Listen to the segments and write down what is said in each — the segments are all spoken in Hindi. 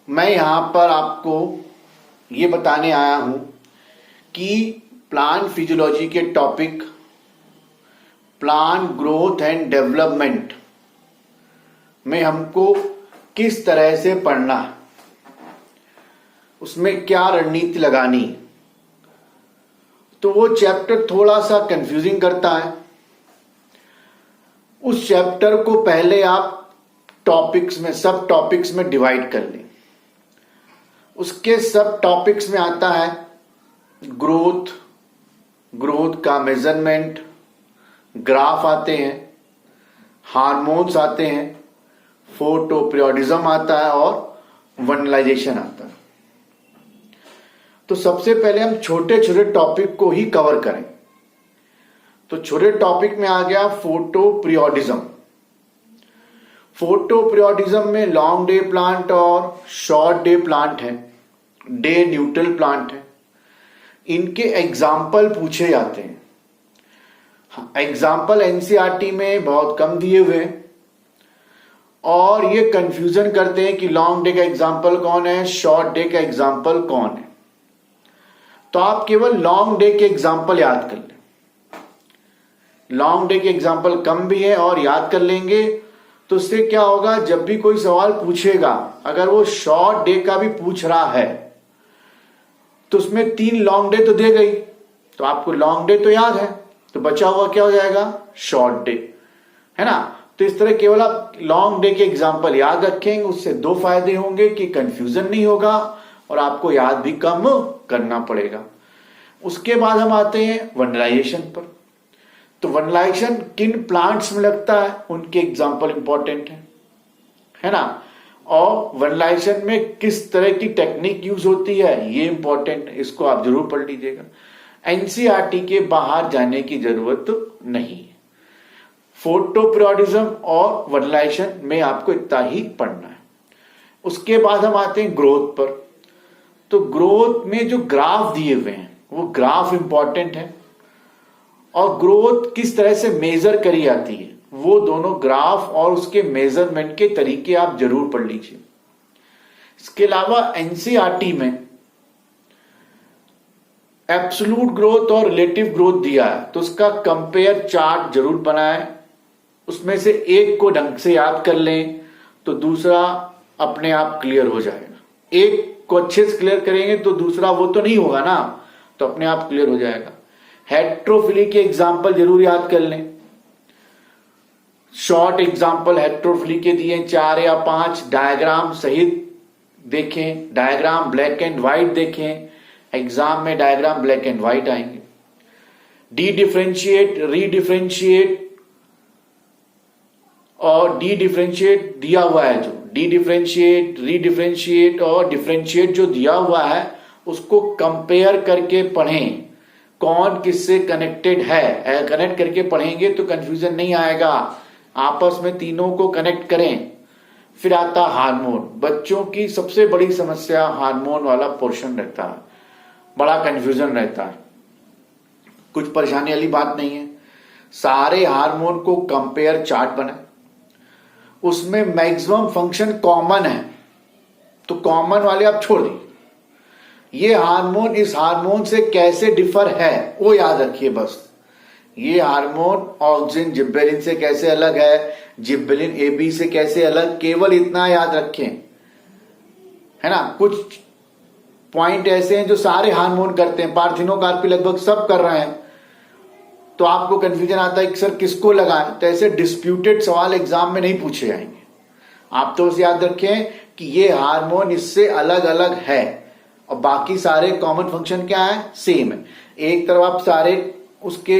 मैं यहाँ पर आपको ये बताने आया हूँ कि प्लांट फिजियोलॉजी के topic plant growth and development में हमको किस तरह से पढ़ना है, उसमें क्या रणनीति लगानी। तो वो चैप्टर थोड़ा सा कंफ्यूजिंग करता है। उस चैप्टर को पहले आप टॉपिक्स में, सब टॉपिक्स में डिवाइड कर लें। उसके सब टॉपिक्स में आता है ग्रोथ, ग्रोथ का मेजरमेंट, ग्राफ आते हैं, हार्मोन्स आते हैं, फोटोपीरियोडिज्म आता है और वनलाइजेशन आता है। तो सबसे पहले हम छोटे छोटे टॉपिक को ही कवर करें। तो छोटे टॉपिक में आ गया फोटोपीरियोडिज्म। फोटोपीरियोडिज्म में लॉन्ग डे प्लांट और शॉर्ट डे प्लांट है, डे न्यूट्रल प्लांट है। इनके एग्जाम्पल पूछे जाते हैं। एग्जाम्पल एनसीईआरटी में बहुत कम दिए हुए हैं और ये कंफ्यूजन करते हैं कि लॉन्ग डे का एग्जाम्पल कौन है, शॉर्ट डे का एग्जाम्पल कौन है। तो आप केवल लॉन्ग डे के एग्जाम्पल याद कर लें। लॉन्ग डे के एग्जाम्पल कम भी है और याद कर लेंगे तो उससे क्या होगा, जब भी कोई सवाल पूछेगा, अगर वो शॉर्ट डे का भी पूछ रहा है तो उसमें 3 लॉन्ग डे तो दे गई, तो आपको लॉन्ग डे तो याद है, तो बचा हुआ क्या हो जाएगा, शॉर्ट डे, है ना। तो इस तरह केवल आप लॉन्ग डे के एग्जाम्पल याद रखेंगे, उससे 2 फायदे होंगे कि कंफ्यूजन नहीं होगा और आपको याद भी कम करना पड़ेगा। उसके बाद हम आते हैं वनलाइजेशन पर। तो वनलाइजेशन किन प्लांट्स में लगता है, उनके एग्जाम्पल इंपॉर्टेंट है ना। और वनलाइजेशन में किस तरह की टेक्निक यूज होती है, ये इंपॉर्टेंट है, इसको आप जरूर पढ़ लीजिएगा। एनसीईआरटी के बाहर जाने की जरूरत नहीं है। फोटोपीरियोडिज्म और वनलाइजेशन में आपको इतना ही पढ़ना है। उसके बाद हम आते हैं ग्रोथ पर। तो ग्रोथ में जो ग्राफ दिए हुए हैं वो ग्राफ इंपॉर्टेंट है और ग्रोथ किस तरह से मेजर करी जाती है, वो दोनों ग्राफ और उसके मेजरमेंट के तरीके आप जरूर पढ़ लीजिए। इसके अलावा एनसीईआरटी में एब्सोल्यूट ग्रोथ और रिलेटिव ग्रोथ दिया है, तो उसका कंपेयर चार्ट जरूर बनाएं। उसमें से एक को ढंग से याद कर लें तो दूसरा अपने आप क्लियर हो जाएगा। एक को अच्छे से क्लियर करेंगे तो दूसरा वो तो नहीं होगा ना, तो अपने आप क्लियर हो जाएगा। हेट्रोफिली के एग्जाम्पल जरूर याद कर लें। शॉर्ट एग्जाम्पल हेट्रोफिली के दिए 4 या 5, डायग्राम सहित देखें, डायग्राम ब्लैक एंड व्हाइट देखें, एग्जाम में डायग्राम ब्लैक एंड व्हाइट आएंगे। डी डिफरेंशिएट, रीडिफरेंशिएट और डी डिफरेंशिएट दिया हुआ है, जो डी डिफरेंशिएट, रीडिफरेंशिएट और डिफरेंशिएट जो दिया हुआ है उसको कंपेयर करके पढ़ें, कौन किससे कनेक्टेड है। कनेक्ट करके पढ़ेंगे तो कंफ्यूजन नहीं आएगा, आपस में तीनों को कनेक्ट करें। फिर आता हार्मोन। बच्चों की सबसे बड़ी समस्या हार्मोन वाला पोर्शन रहता है, बड़ा कंफ्यूजन रहता है। कुछ परेशानी वाली बात नहीं है। सारे हार्मोन को कंपेयर चार्ट बनाए, उसमें मैक्सिमम फंक्शन कॉमन है तो कॉमन वाले आप छोड़ दीजिए। ये हार्मोन इस हार्मोन से कैसे डिफर है वो याद रखिए बस। ये हार्मोन ऑक्सिन जिब्बेलिन से कैसे अलग है, जिब्बेलिन एबी से कैसे अलग, केवल इतना याद रखें, है ना। कुछ पॉइंट ऐसे हैं जो सारे हार्मोन करते हैं, पार्थिनोकार्पी लगभग सब कर रहे हैं, तो आपको कंफ्यूजन आता है कि सर किसको लगाएं। तो ऐसे डिस्प्यूटेड सवाल एग्जाम में नहीं पूछे जाएंगे। आप तो बस याद रखें कि ये हार्मोन इससे अलग अलग है और बाकी सारे कॉमन फंक्शन क्या है, सेम है। एक तरफ आप सारे उसके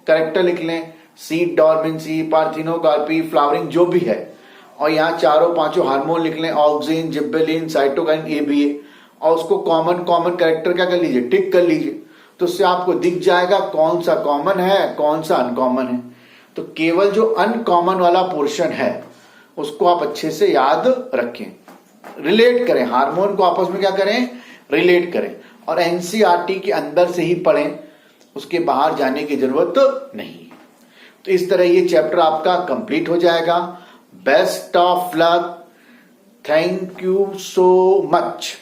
कैरेक्टर लिख लें, सीड डॉर्मेंसी, पार्थिनोकार्पी, फ्लावरिंग जो भी है, और यहाँ 4-5 हार्मोन लिख लें, ऑक्सिन, जिब्बेलिन, साइटोकाइन, एबीए, और उसको कॉमन कॉमन कैरेक्टर क्या कर लीजिए, टिक कर लीजिए। तो उससे आपको दिख जाएगा कौन सा कॉमन है, कौन सा अनकॉमन है। तो केवल जो अनकॉमन वाला पोर्शन है उसको आप अच्छे से याद रखें, रिलेट करें, हार्मोन को आपस में क्या करें, रिलेट करें, और एनसीईआरटी के अंदर से ही पढ़ें, उसके बाहर जाने की जरूरत नहीं। तो इस तरह ये चैप्टर आपका कंप्लीट हो जाएगा। Best of luck, thank you so much.